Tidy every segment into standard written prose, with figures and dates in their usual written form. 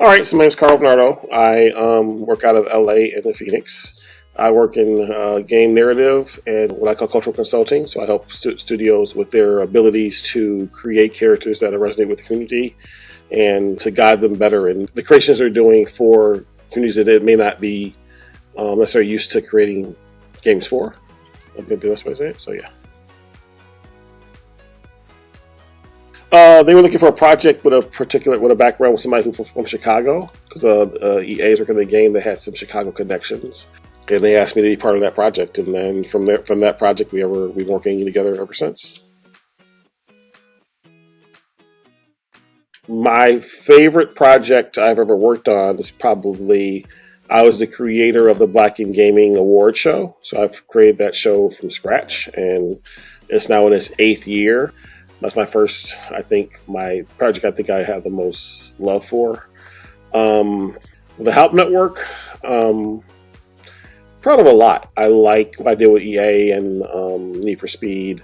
All right, so my name is Carl Varnado. I work out of LA and in Phoenix. I work in game narrative and what I call cultural consulting. So I help studios with their abilities to create characters that resonate with the community and to guide them better in the creations they're doing for communities that may not be necessarily used to creating games for. I'm going to do this way to say it. So yeah. They were looking for a project with a background with somebody who's from Chicago, because EA is working on a game that has some Chicago connections, and they asked me to be part of that project. And then from that project, we've been working together ever since. My favorite project I've ever worked on is probably I was the creator of the Black in Gaming Award show, so I've created that show from scratch, and it's now in its 8th year. That's my first, my project I have the most love for. The Help Network, proud of a lot. I like what I did with EA and Need for Speed.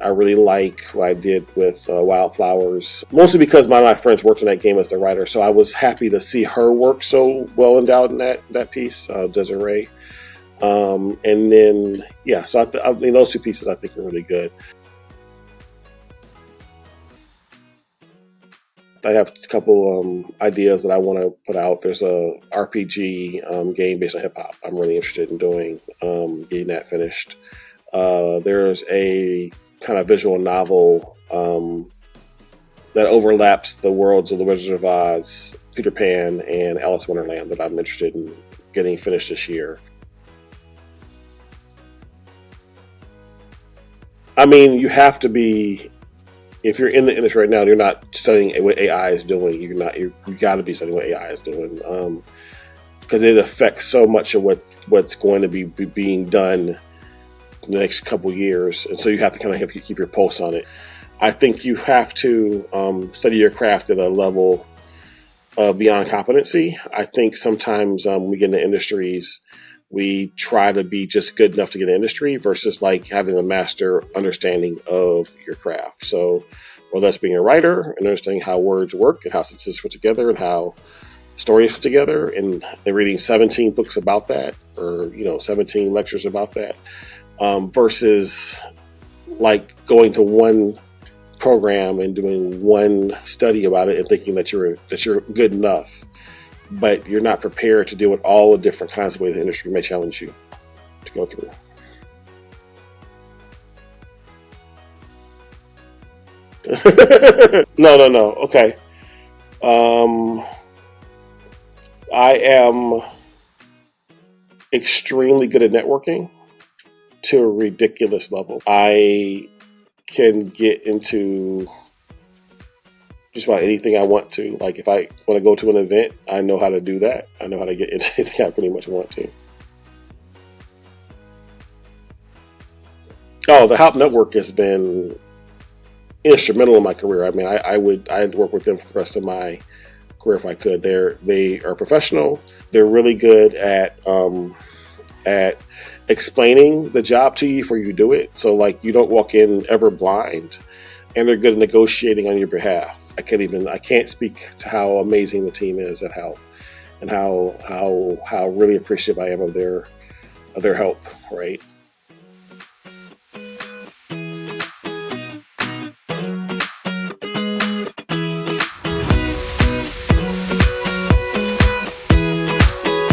I really like what I did with Wylde Flowers, mostly because one of my friends worked in that game as the writer, so I was happy to see her work so well endowed in that piece, Desiree. And then, yeah, so I mean, those two pieces I think are really good. I have a couple ideas that I want to put out. There's a RPG game based on hip hop I'm really interested in doing, getting that finished. There's a kind of visual novel that overlaps the worlds of the Wizard of Oz, Peter Pan, and Alice in Wonderland that I'm interested in getting finished this year. I mean, you have to be. If you're in the industry right now, you're not studying what AI is doing. You got to be studying what AI is doing because it affects so much of what's going to be being done in the next couple years, and so you have to kind of keep your pulse on it. I think you have to study your craft at a level of beyond competency. I think sometimes when we get into industries, we try to be just good enough to get in the industry versus like having a master understanding of your craft. So whether that's being a writer and understanding how words work and how sentences put together and how stories put together, and reading 17 books about that, or 17 lectures about that, versus like going to one program and doing one study about it and thinking that you're good enough, but you're not prepared to deal with all the different kinds of ways the industry may challenge you to go through. No. Okay. I am extremely good at networking to a ridiculous level. I can get into just about anything I want to. Like if I want to go to an event, I know how to do that. I know how to get into anything I pretty much want to. Oh, the Help Network has been instrumental in my career. I mean, I'd work with them for the rest of my career if I could. They are professional. They're really good at explaining the job to you before you do it. So like you don't walk in ever blind, and they're good at negotiating on your behalf. I can't speak to how amazing the team is at Help, and how really appreciative I am of their help, right?